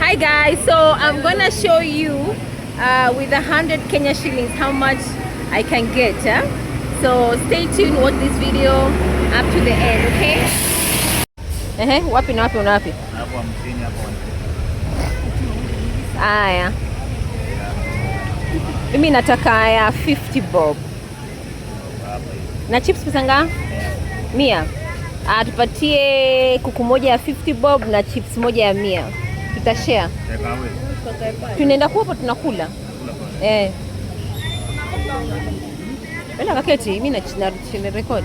Hi guys, so I'm gonna show you with 100 Kenya shillings how much I can get. So stay tuned, watch this video up to the end, okay? Wapi na wapi unawapi? Hapo 50 hapo. Aya. Mimi nataka ya 50 bob. Na chips pesa ngapi? 100. Tupatie kuku moja ya 50 bob na chips moja ya 100. Tutashare. Tunaenda hapo tunakula. Bela kaketi mimi na record.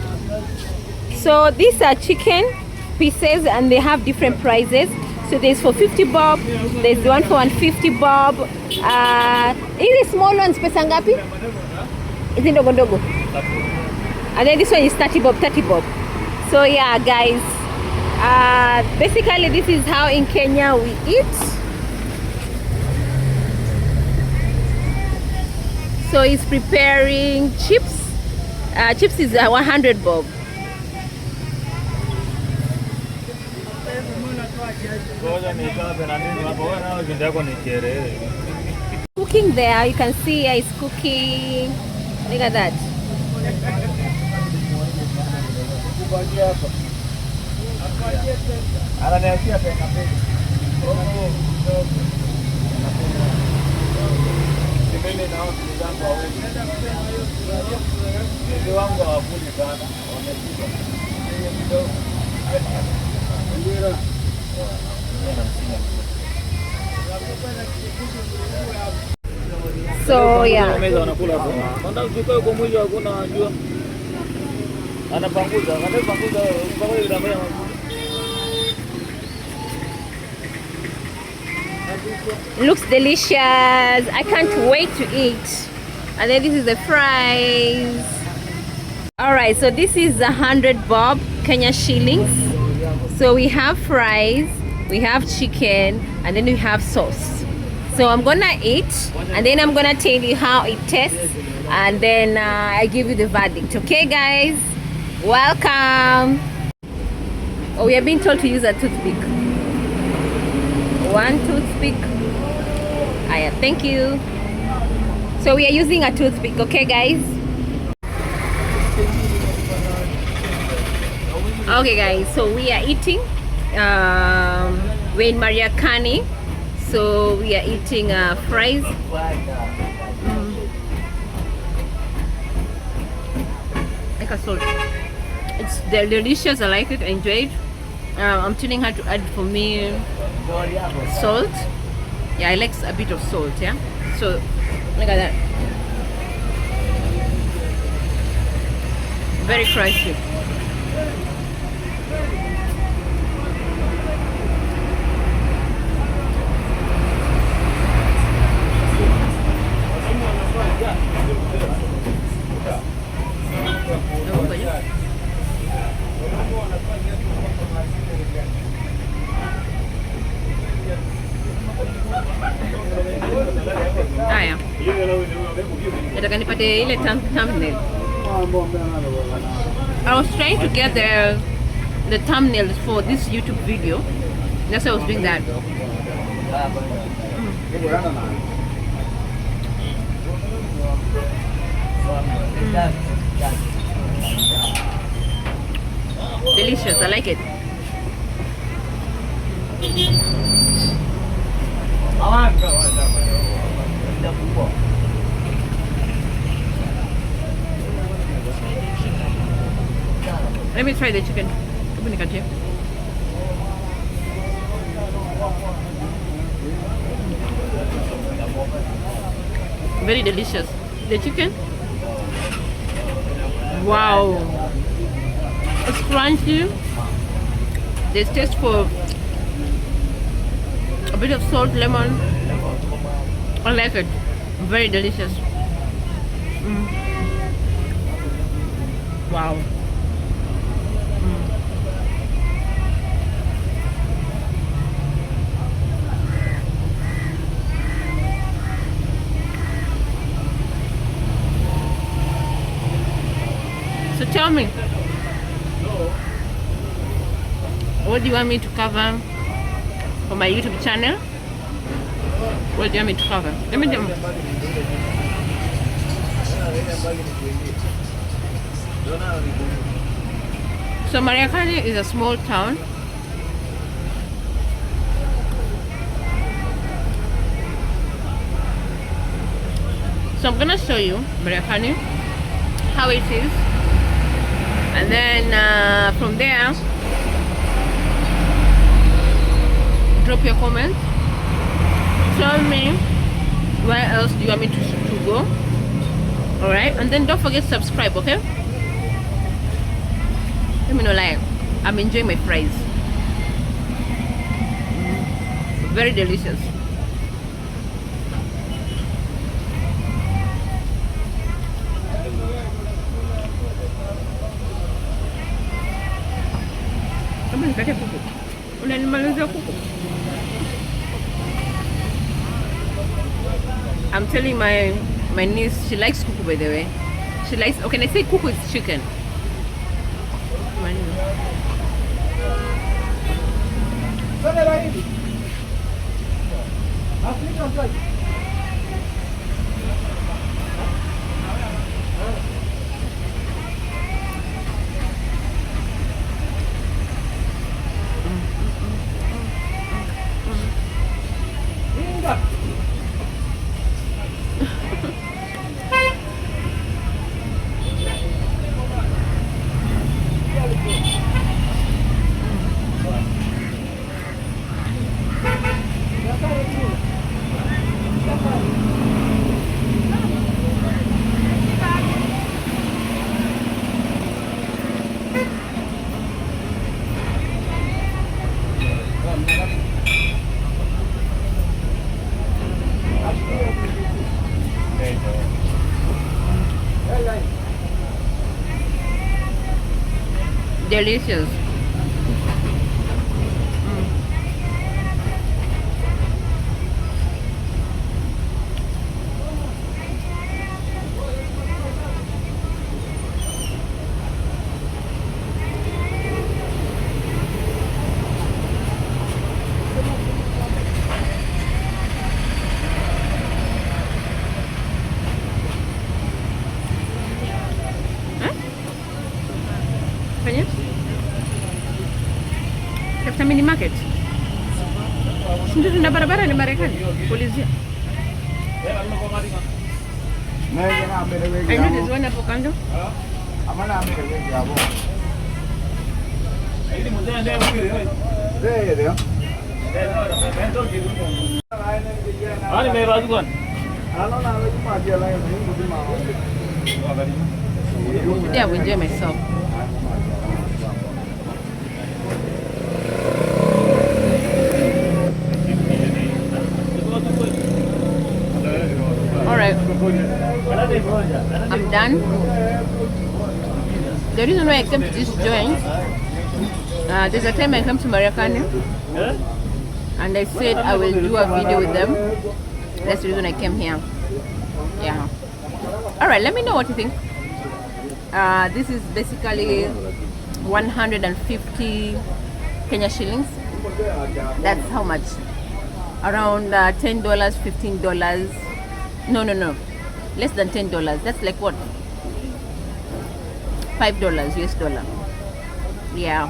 So these are chicken pieces and they have different prices. So there's for 50 bob, there's the one for 150 bob. Hizi small ones pesa ngapi? Hizi ndogo ndogo. And then this one is 30 bob. So yeah guys, basically this is how in Kenya we eat. So he's preparing chips. Chips is 100 bob. Cooking there, you can see he's cooking. Look at that. So yeah. Looks delicious. I can't wait to eat. And then this is the fries. All right, so this is 100 bob Kenya shillings. So we have fries, we have chicken, and then we have sauce. So I'm gonna eat and then I'm gonna tell you how it tastes, and then I give you the verdict. Okay guys, welcome. Oh, we have been told to use a toothpick. One toothpick. Aya, thank you. So we are using a toothpick, okay guys? Okay guys, so we are eating. We're in MARIAKANI. So we are eating fries. Like a salt. They're delicious. I like it. I enjoy it. I'm telling her to add for me salt. Yeah, I like a bit of salt. Yeah. So look at that. Very crunchy. Haya, nataka nipate ile thumbnail. I was trying to get the thumbnails for this YouTube video. That's why I was doing that. Delicious, I like it. Let me try the chicken. Very delicious. The chicken. Wow. It's crunchy. There's taste for a bit of salt, lemon. I like it. Very delicious. Wow. So tell me, what do you want me to cover for my YouTube channel? What do you want me to cover? Let me do. So MARIAKANI is a small town. So I'm gonna show you MARIAKANI, how it is, and then from there, drop your comments. Tell me where else do you want me to go. Alright, and then don't forget to subscribe, okay? Let me know, like, I'm enjoying my fries. Very delicious. Come on, kake kuku. Unanimalizia kuku. I'm telling my niece, she likes kuku, by the way. She likes, okay, I say kuku is chicken. Delicious. Fanya? Tafuta mini market. Ndio tuna barabara ni Marekani. Polisi. Aina hizo wana hapo kando. Amana ameleweka hapo. Hili mzee ndio huyo. Ndio. Ani mewa dukan. Ano na wewe maji ala ni mudi mama. Yeah, we enjoy myself. Alright, I'm done. The reason why I came to this joint, there's a time I came to MARIAKANI and I said I will do a video with them. That's the reason I came here. Yeah. Alright, let me know what you think. This is basically 150 Kenya shillings. That's how much? Around $10, $15. No. Less than $10. That's like what? $5 US dollar. Yeah.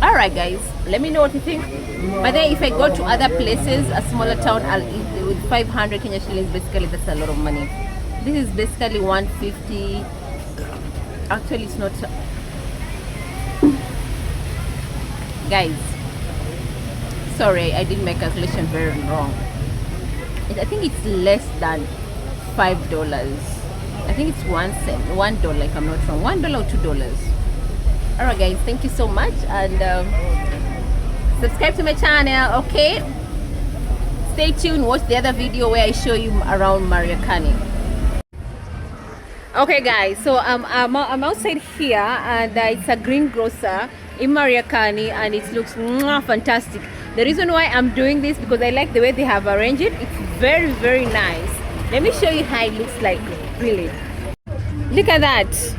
Alright guys, let me know what you think. But then if I go to other places, a smaller town, I'll eat with 500 Kenya shillings. Basically that's a lot of money. This is basically 150. Actually it's not. Guys, sorry, I did my calculation very wrong. I think it's less than $5. I think it's 1 cent, $1 if I'm not wrong, $1 or $2. Alright guys, thank you so much, and subscribe to my channel, okay? Stay tuned, watch the other video where I show you around MARIAKANI. Okay guys, so I'm outside here, and it's a greengrocer in MARIAKANI, and it looks fantastic. The reason why I'm doing this because I like the way they have arranged it. It's very, very nice. Let me show you how it looks like, really. Look at that.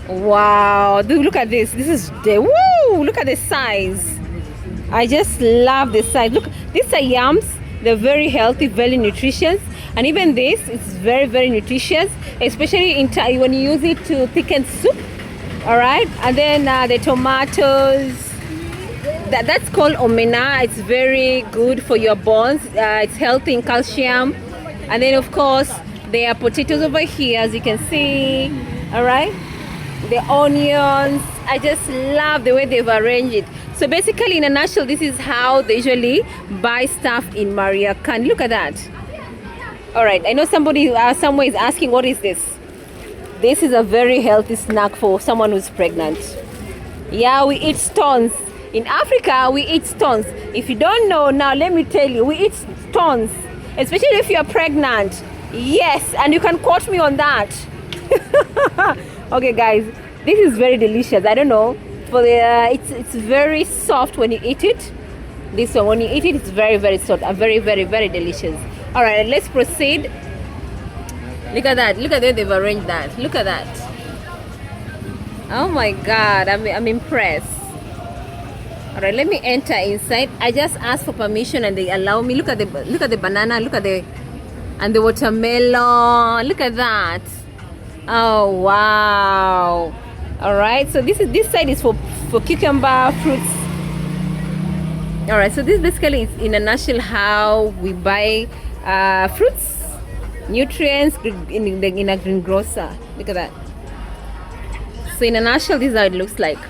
Wow, dude, look at this. This is the, woo, look at the size. I just love the size. Look, these are yams. They're very healthy, very nutritious, and even this is very, very nutritious, especially when you use it to thicken soup. All right, and then the tomatoes. That's called omena. It's very good for your bones. It's healthy in calcium, and then of course there are potatoes over here, as you can see. All right, the onions. I just love the way they've arranged it. So basically, in a nutshell, this is how they usually buy stuff in MARIAKANI. Look at that. All right, I know somebody somewhere is asking, what is this? This is a very healthy snack for someone who's pregnant. Yeah, we eat stones. In Africa, we eat stones. If you don't know, now let me tell you, we eat stones, especially if you're pregnant. Yes, and you can quote me on that. Okay, guys, this is very delicious. I don't know. For the it's very soft when you eat it. This one, when you eat it, it's very, very soft and very, very, very delicious. All right, let's proceed. Look at that. Look at the way they've arranged that. Look at that. Oh my God, I'm impressed. All right, let me enter inside. I just asked for permission and they allow me. Look at the banana. Look at the watermelon. Look at that. Oh wow. All right, so this side is for cucumber fruits. All right, so this basically is in a nutshell how we buy fruits, nutrients in a greengrocer. Look at that. So in a nutshell, this is how it looks like.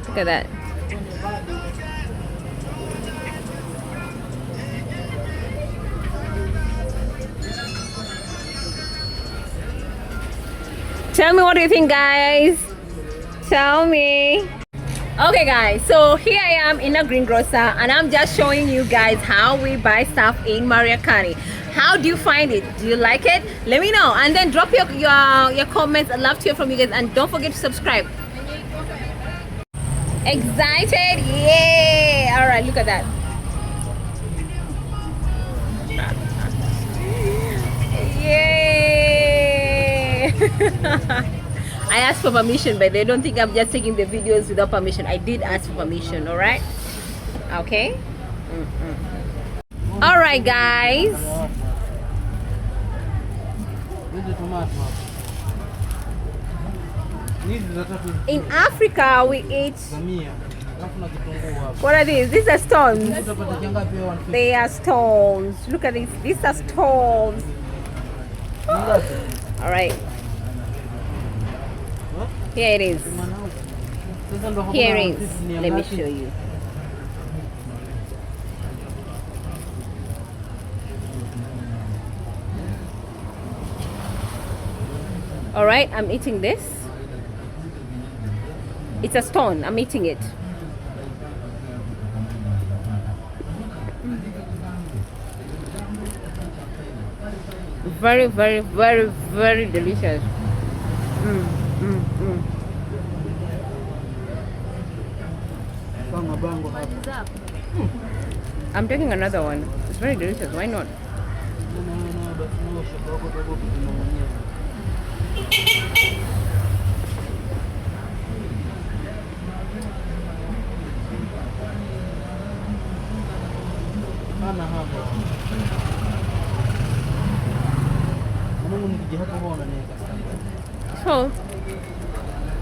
Look at that. Tell me, what do you think, guys? Tell me. Okay, guys, so here I am in a greengrocer and I'm just showing you guys how we buy stuff in MARIAKANI. How do you find it? Do you like it? Let me know, and then drop your comments. I'd love to hear from you guys, and don't forget to subscribe. Excited? Yay! All right, look at that. Yay! I asked for permission, but they don't think I'm just taking the videos without permission. I did ask for permission. All right? Okay. All right, guys. In Africa, we eat. What are these? These are stones. They are stones. Look at these. These are stones. All right. Here it is. Here it is. Let me show you. All right, I'm eating this. It's a stone. I'm eating it. Very, very, very, very delicious. I'm taking another one. It's very delicious. Why not? So,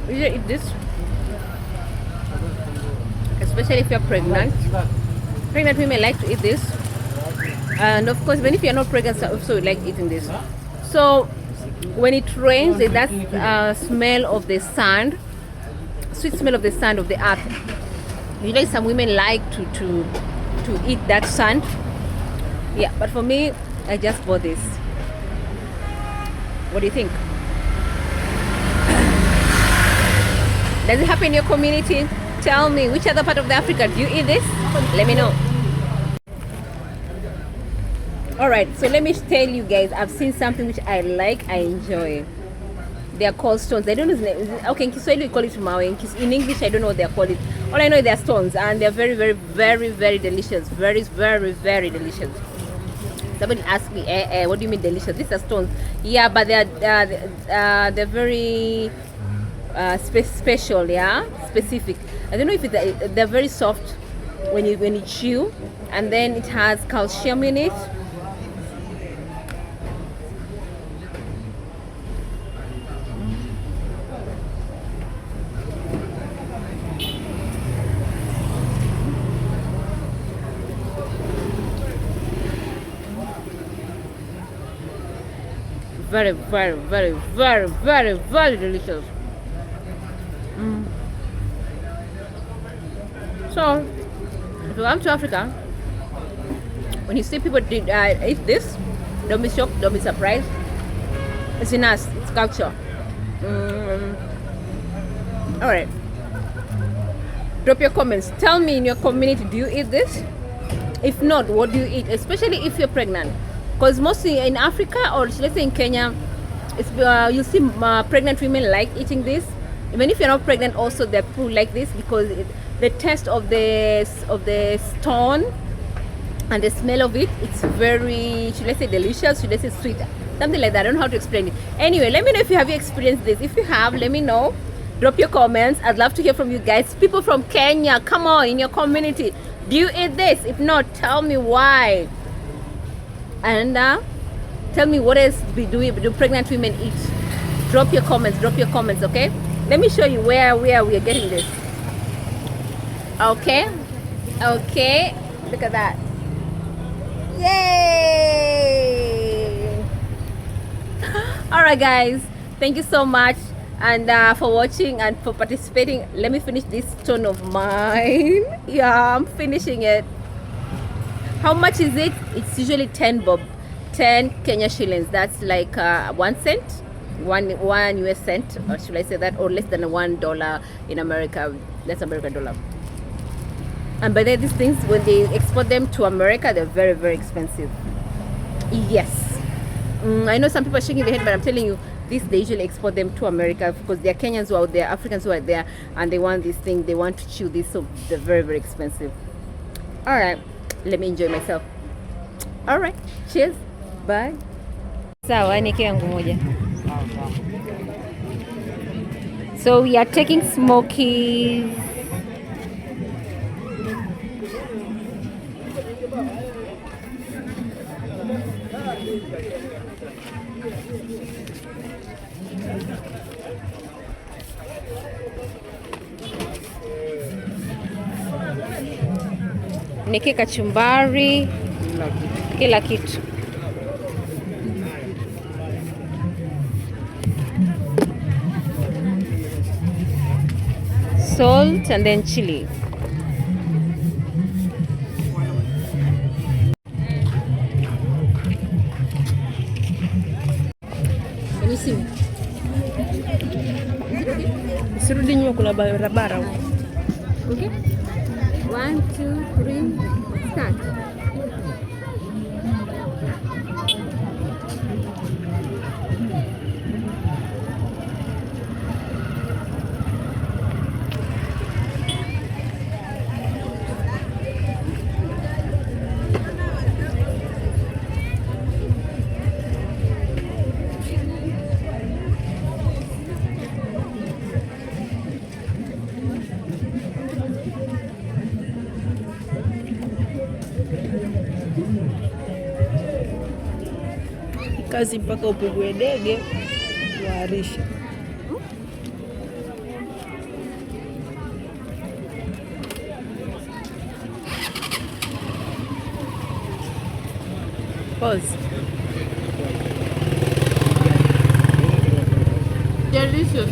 you eat this, especially if you're pregnant. Pregnant women like to eat this, and of course, even if you're not pregnant, also you like eating this. So, when it rains, that's smell of the sand, sweet smell of the sand of the earth. Usually, some women like to eat that sand. Yeah, but for me, I just bought this. What do you think? Does it happen in your community? Tell me, which other part of Africa do you eat this? Let me know. All right, so let me tell you guys, I've seen something which I like, I enjoy. They are called stones. I don't know. Okay, in Kiswahili we call it mawe. In English, I don't know what they call it. All I know is they are stones, and they're very, very, very, very delicious. Very, very, very delicious. Somebody asked me, what do you mean delicious? These are stones. Yeah, but they're very special, yeah, specific. I don't know if they're very soft when you chew, and then it has calcium in it. Very, very, very, very, very, very delicious. So, if you come to Africa, when you see people eat this, don't be shocked, don't be surprised. It's in us, it's culture. All right. Drop your comments. Tell me in your community, do you eat this? If not, what do you eat? Especially if you're pregnant. Because mostly in Africa, or let's say in Kenya, it's, you see pregnant women like eating this. Even if you're not pregnant, also they probably like this because the taste of the stone and the smell of it, it's very, should I say delicious, should I say sweet, something like that. I don't know how to explain it. Anyway, let me know if you have experienced this. If you have, let me know. Drop your comments. I'd love to hear from you guys. People from Kenya, come on, in your community, do you eat this? If not, tell me why. And tell me what else do pregnant women eat. Drop your comments, okay? Let me show you where we are getting this. Okay, look at that. Yay! All right guys, thank you so much, and for watching and for participating. Let me finish this stone of mine. Yeah, I'm finishing it. How much is it? It's usually 10 bob, 10 Kenya shillings. That's like 1 cent, one US cent, or should I say that, or less than $1 in America. That's American dollar. And by the way, these things, when they export them to America, they're very, very expensive. Yes. I know some people are shaking their head, but I'm telling you, they usually export them to America because there are Kenyans who are out there, Africans who are there, and they want this thing, they want to chew this, so they're very, very expensive. All right, let me enjoy myself. All right, cheers, bye. Sawa, niki yangu moja. So we are taking smokies. Niki kachumbari, kila kitu. Salt and then chili. Can you see me? Usirudi nyuma, kuna barabara huko. Okay. 1, 2, 3, start. Kazi mpaka upigwe dege waarisha. Pause. Delicious.